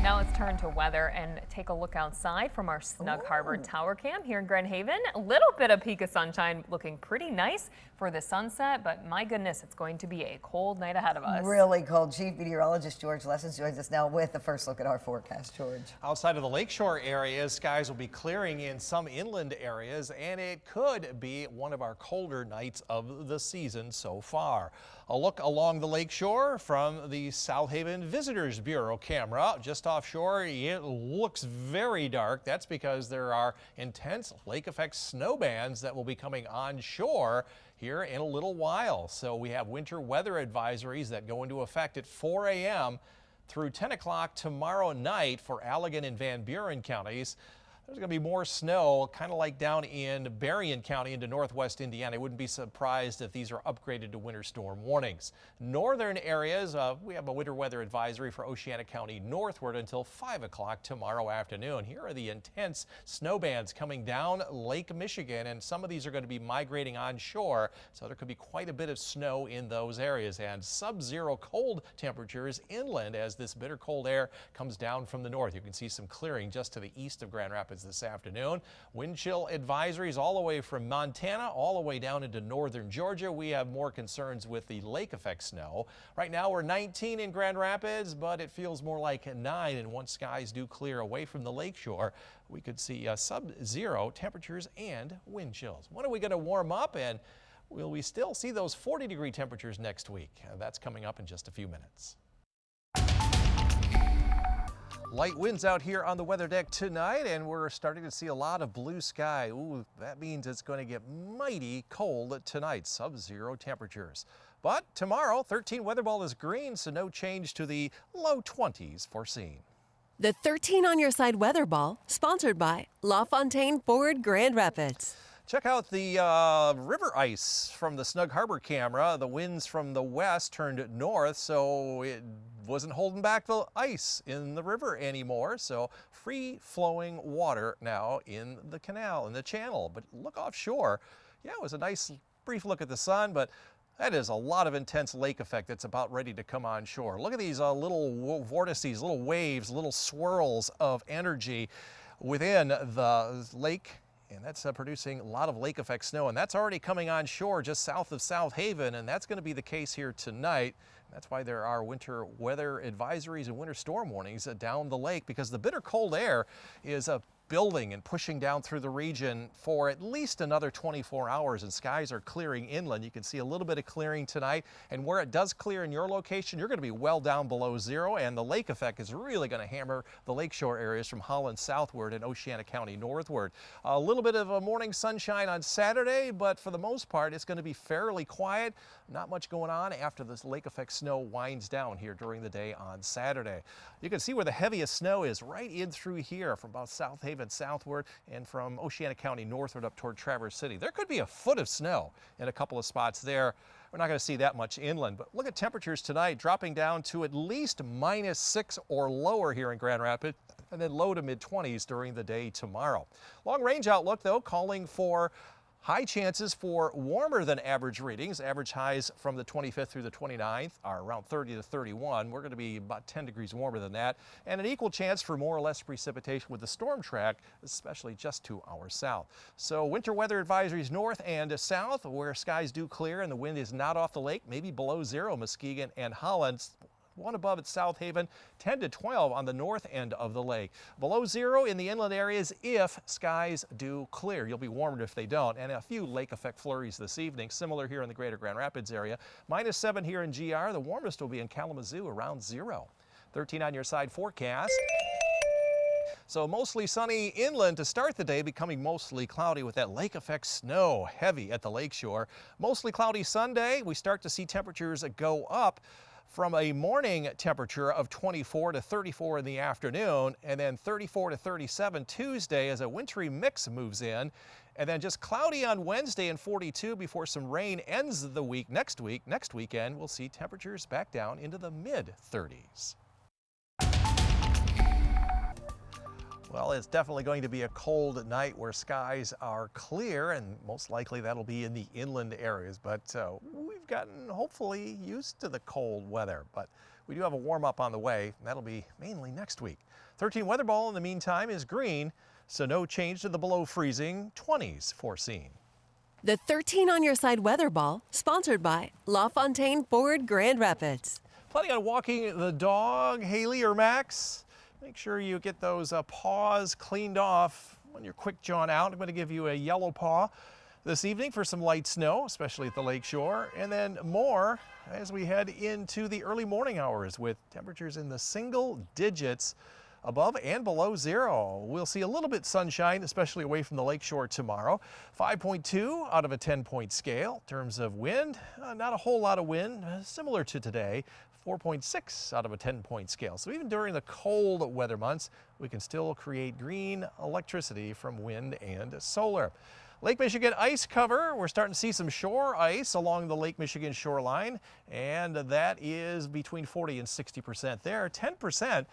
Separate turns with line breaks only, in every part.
Now let's turn to weather and take a look outside from our Snug Harbor Tower Cam here in Grand Haven. A little bit of peak of sunshine looking pretty nice for the sunset, but my goodness, it's going to be a cold night ahead of us.
Really cold. Chief Meteorologist George Lessons joins us now with the first look at our forecast. George.
Outside of the Lakeshore areas, skies will be clearing in some inland areas, and it could be one of our colder nights of the season so far. A look along the Lakeshore from the South Haven Visitors Bureau camera. Just offshore, it looks very dark. That's because there are intense lake effect snow bands that will be coming onshore here in a little while. So we have winter weather advisories that go into effect at 4 a.m. through 10 o'clock tomorrow night for Allegan and Van Buren counties. There's going to be more snow, kind of like down in Berrien County into northwest Indiana. I wouldn't be surprised if these are upgraded to winter storm warnings. Northern areas, we have a winter weather advisory for Oceana County northward until 5 o'clock tomorrow afternoon. Here are the intense snow bands coming down Lake Michigan, and some of these are going to be migrating onshore, so there could be quite a bit of snow in those areas, and sub-zero cold temperatures inland as this bitter cold air comes down from the north. You can see some clearing just to the east of Grand Rapids this afternoon. Wind chill advisories all the way from Montana all the way down into northern Georgia. We have more concerns with the lake effect snow. Right now we're 19 in Grand Rapids, but it feels more like 9, and once skies do clear away from the lakeshore, we could see sub-zero temperatures and wind chills. When are we going to warm up, and will we still see those 40-degree temperatures next week? That's coming up in just a few minutes. Light winds out here on the weather deck tonight, and we're starting to see a lot of blue sky. Ooh, that means it's going to get mighty cold tonight, sub-zero temperatures. But tomorrow, 13 weather ball is green, so no change to the low 20s foreseen.
The 13 on your side weather ball, sponsored by LaFontaine Ford Grand Rapids.
Check out the river ice from the Snug Harbor camera. The winds from the west turned north, so it wasn't holding back the ice in the river anymore. So free flowing water now in the canal, in the channel. But look offshore. Yeah, it was a nice brief look at the sun, but that is a lot of intense lake effect that's about ready to come on shore. Look at these little vortices, little waves, little swirls of energy within the lake. And that's producing a lot of lake effect snow, and that's already coming on shore just south of South Haven, and that's going to be the case here tonight. That's why there are winter weather advisories and winter storm warnings down the lake, because the bitter cold air is building and pushing down through the region for at least another 24 hours, and skies are clearing inland. You can see a little bit of clearing tonight, and where it does clear in your location, you're going to be well down below zero, and the lake effect is really going to hammer the lakeshore areas from Holland southward and Oceana County northward. A little bit of a morning sunshine on Saturday, but for the most part, it's going to be fairly quiet. Not much going on after this lake effect snow winds down here during the day on Saturday. You can see where the heaviest snow is right in through here from about South Haven southward and from Oceana County northward up toward Traverse City. There could be a foot of snow in a couple of spots there. We're not going to see that much inland, but look at temperatures tonight dropping down to at least -6 or lower here in Grand Rapids, and then low to mid-20s during the day tomorrow. Long range outlook though calling for high chances for warmer than average readings. Average highs from the 25th through the 29th are around 30 to 31. We're going to be about 10 degrees warmer than that. And an equal chance for more or less precipitation with the storm track, especially just to our south. So winter weather advisories north and south, where skies do clear and the wind is not off the lake, maybe below zero, Muskegon and Holland. One above at South Haven, 10 to 12 on the north end of the lake. Below zero in the inland areas if skies do clear. You'll be warmer if they don't. And a few lake effect flurries this evening, similar here in the greater Grand Rapids area. -7 here in GR. The warmest will be in Kalamazoo, around 0. 13 on your side forecast. So mostly sunny inland to start the day, becoming mostly cloudy with that lake effect snow heavy at the lakeshore. Mostly cloudy Sunday. We start to see temperatures go up from a morning temperature of 24 to 34 in the afternoon, and then 34 to 37 Tuesday as a wintry mix moves in, and then just cloudy on Wednesday and 42 before some rain ends the week. Next weekend, we'll see temperatures back down into the mid-30s. Well, it's definitely going to be a cold night where skies are clear, and most likely that'll be in the inland areas, but we've we've gotten hopefully used to the cold weather, but we do have a warm up on the way. That'll be mainly next week. 13 weather ball in the meantime is green, so no change to the below freezing 20s foreseen.
The 13 on your side weather ball, sponsored by LaFontaine Ford Grand Rapids.
Planning on walking the dog, Haley or Max? Make sure you get those paws cleaned off when you're quick jawing out. I'm going to give you a yellow paw this evening for some light snow, especially at the Lakeshore, and then more as we head into the early morning hours with temperatures in the single digits above and below zero. We'll see a little bit sunshine, especially away from the Lakeshore tomorrow. 5.2 out of a 10-point scale. In terms of wind, not a whole lot of wind, similar to today. 4.6 out of a 10-point scale. So even during the cold weather months, we can still create green electricity from wind and solar. Lake Michigan ice cover. We're starting to see some shore ice along the Lake Michigan shoreline, and that is between 40 and 60% there. 10%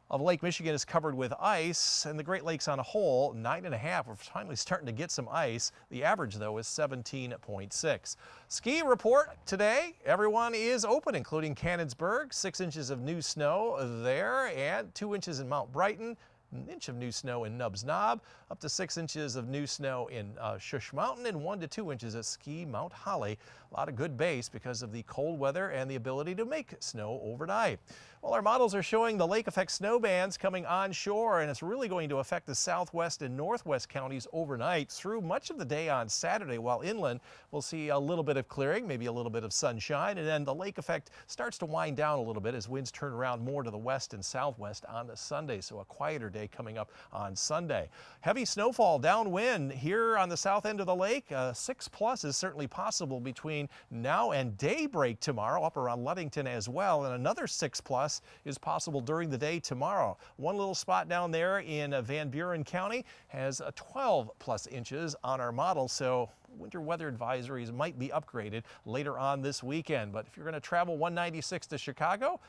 of Lake Michigan is covered with ice, and the Great Lakes on a whole, 9.5. We're finally starting to get some ice. The average, though, is 17.6. Ski report today. Everyone is open, including Canonsburg. 6 inches of new snow there, and 2 inches in Mount Brighton. An inch of new snow in Nubbs Knob, up to 6 inches of new snow in Shush Mountain, and 1 to 2 inches at Ski Mount Holly. A lot of good base because of the cold weather and the ability to make snow overnight. Well, our models are showing the lake effect snow bands coming onshore, and it's really going to affect the southwest and northwest counties overnight through much of the day on Saturday, while inland we'll see a little bit of clearing, maybe a little bit of sunshine, and then the lake effect starts to wind down a little bit as winds turn around more to the west and southwest on the Sunday, so a quieter day coming up on Sunday. Heavy snowfall downwind here on the south end of the lake. 6+ is certainly possible between now and daybreak tomorrow, up around Ludington as well, and another 6+ is possible during the day tomorrow. One little spot down there in Van Buren County has 12+ inches on our model, so winter weather advisories might be upgraded later on this weekend. But if you're going to travel 196 to Chicago,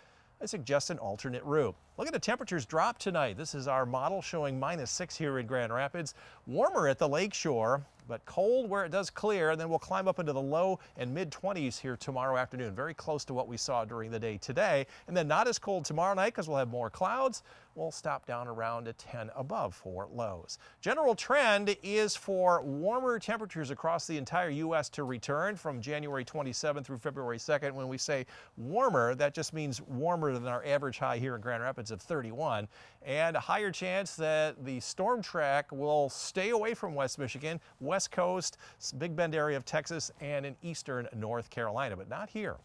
I suggest an alternate route. Look at the temperatures drop tonight. This is our model showing -6 here in Grand Rapids. Warmer at the Lakeshore, but cold where it does clear, and then we'll climb up into the low and mid-20s here tomorrow afternoon. Very close to what we saw during the day today. And then not as cold tomorrow night because we'll have more clouds. We'll stop down around at 10 above for lows. General trend is for warmer temperatures across the entire U.S. to return from January 27th through February 2nd. When we say warmer, that just means warmer than our average high here in Grand Rapids of 31, and a higher chance that the storm track will stay away from West Michigan, West Coast, Big Bend area of Texas, and in eastern North Carolina, but not here.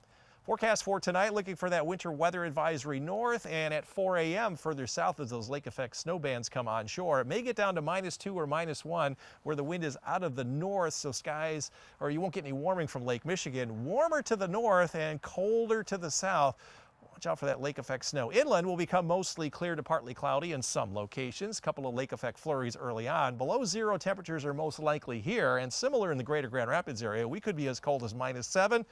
Forecast for tonight, looking for that winter weather advisory north, and at 4 a.m. further south as those lake effect snow bands come onshore. It may get down to -2 or -1 where the wind is out of the north, so skies, or you won't get any warming from Lake Michigan. Warmer to the north and colder to the south. Watch out for that lake effect snow. Inland will become mostly clear to partly cloudy in some locations. A couple of lake effect flurries early on. Below zero temperatures are most likely here, and similar in the greater Grand Rapids area. We could be as cold as -7.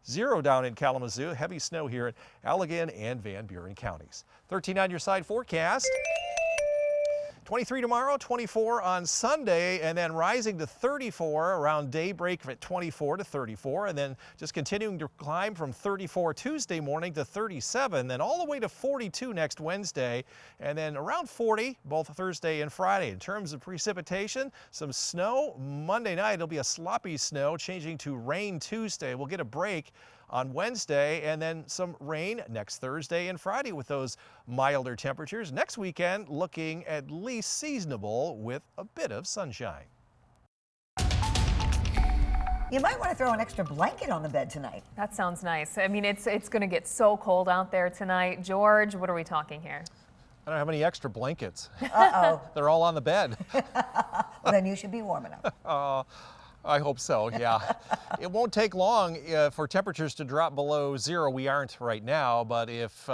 0 down in Kalamazoo. Heavy snow here in Allegan and Van Buren counties. 13 on your side forecast. 23 tomorrow, 24 on Sunday, and then rising to 34 around daybreak at 24 to 34, and then just continuing to climb from 34 Tuesday morning to 37, then all the way to 42 next Wednesday, and then around 40 both Thursday and Friday. In terms of precipitation, some snow Monday night. It'll be a sloppy snow, changing to rain Tuesday. We'll get a break on Wednesday, and then some rain next Thursday and Friday with those milder temperatures. Next weekend looking at least seasonable with a bit of sunshine.
You might want to throw an extra blanket on the bed tonight.
That sounds nice. I mean, it's going to get so cold out there tonight. George, what are we talking here?
I don't have any extra blankets.
Uh-oh.
They're all on the bed.
Well, then you should be warm enough.
I hope so, yeah. It won't take long for temperatures to drop below zero. We aren't right now, but if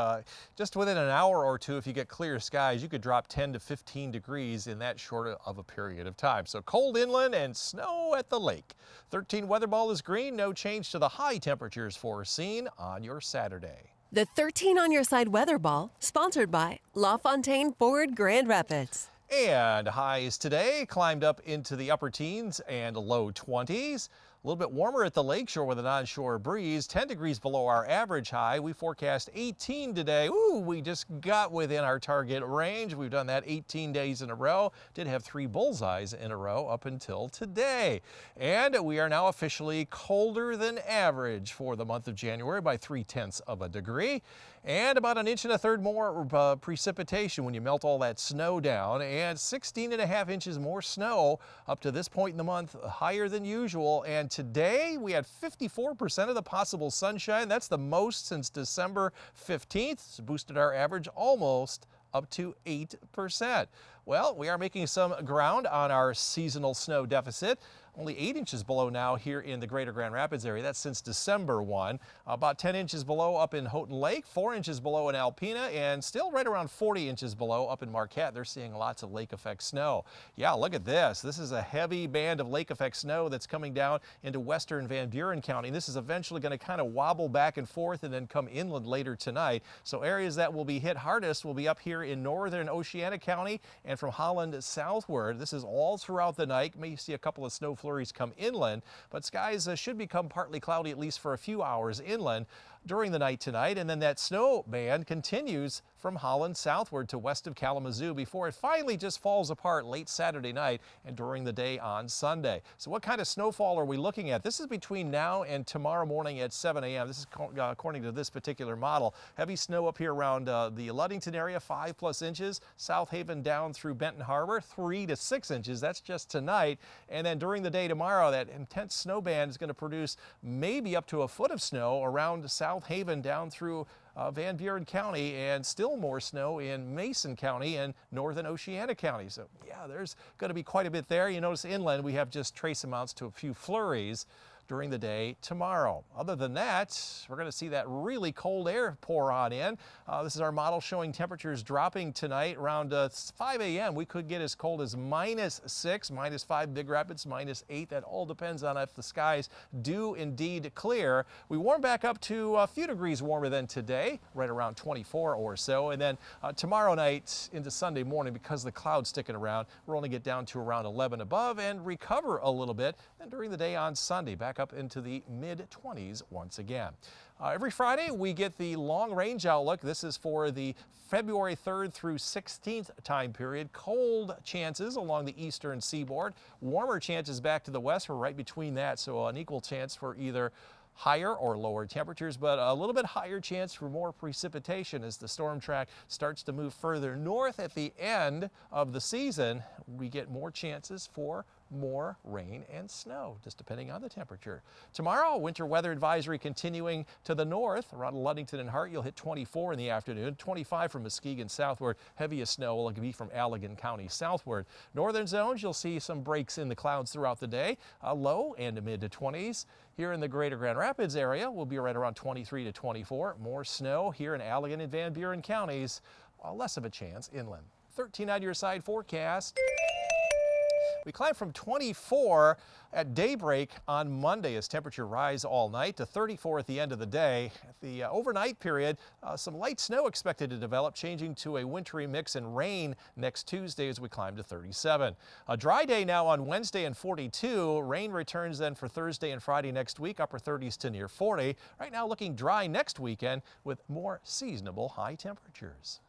just within an hour or two, if you get clear skies, you could drop 10 to 15 degrees in that short of a period of time. So cold inland and snow at the lake. 13 weather ball is green. No change to the high temperatures foreseen on your Saturday.
The 13 on your side weather ball, sponsored by LaFontaine Ford Grand Rapids.
And highs today climbed up into the upper teens and low 20s. A little bit warmer at the Lakeshore with an onshore breeze, 10 degrees below our average high. We forecast 18 today. Ooh, we just got within our target range. We've done that 18 days in a row. Did have 3 bullseyes in a row up until today. And we are now officially colder than average for the month of January by 0.3 of a degree. And about 1.3 inches more precipitation when you melt all that snow down, and 16.5 inches more snow up to this point in the month, higher than usual. And today we had 54% of the possible sunshine. That's the most since December 15th. It's boosted our average almost up to 8%. Well, we are making some ground on our seasonal snow deficit. Only 8 inches below now here in the greater Grand Rapids area. That's since December 1. About 10 inches below up in Houghton Lake, 4 inches below in Alpena, and still right around 40 inches below up in Marquette. They're seeing lots of lake effect snow. Yeah, look at this. This is a heavy band of lake effect snow that's coming down into western Van Buren County. This is eventually going to kind of wobble back and forth and then come inland later tonight. So areas that will be hit hardest will be up here in northern Oceana County and from Holland southward. This is all throughout the night. May see a couple of snow flurries come inland, but skies should become partly cloudy at least for a few hours inland during the night tonight, and then that snow band continues from Holland southward to west of Kalamazoo before it finally just falls apart late Saturday night and during the day on Sunday. So what kind of snowfall are we looking at? This is between now and tomorrow morning at 7 a.m. This is according to this particular model. Heavy snow up here around the Ludington area, 5+ inches. South Haven down through Benton Harbor, 3 to 6 inches. That's just tonight. And then during the day tomorrow, that intense snow band is going to produce maybe up to a foot of snow around South Haven down through Van Buren County, and still more snow in Mason County and northern Oceana County. So yeah, there's going to be quite a bit there. You notice inland we have just trace amounts to a few flurries during the day tomorrow. Other than that, we're going to see that really cold air pour on in. This is our model showing temperatures dropping tonight around 5 a.m. We could get as cold as -6, -5 Big Rapids, -8. That all depends on if the skies do indeed clear. We warm back up to a few degrees warmer than today, right around 24 or so. And then tomorrow night into Sunday morning, because the clouds sticking around, we'll only get down to around 11 above and recover a little bit. And during the day on Sunday, back up into the mid-20s once again. Every Friday we get the long range outlook. This is for the February 3rd through 16th time period. Cold chances along the eastern seaboard, warmer chances back to the west. We're right between that, so an equal chance for either higher or lower temperatures, but a little bit higher chance for more precipitation as the storm track starts to move further north at the end of the season. We get more chances for more rain and snow, just depending on the temperature. Tomorrow, winter weather advisory continuing to the north. Around Ludington and Hart, you'll hit 24 in the afternoon, 25 from Muskegon southward. Heaviest snow will be from Allegan County southward. Northern zones, you'll see some breaks in the clouds throughout the day, low and mid to 20s. Here in the greater Grand Rapids area, we'll be right around 23 to 24. More snow here in Allegan and Van Buren counties, less of a chance inland. 13 on your side forecast. We climb from 24 at daybreak on Monday as temperature rise all night to 34 at the end of the day. At the overnight period, some light snow expected to develop, changing to a wintry mix and rain next Tuesday as we climb to 37. A dry day now on Wednesday and 42. Rain returns then for Thursday and Friday next week, upper 30s to near 40. Right now looking dry next weekend with more seasonable high temperatures.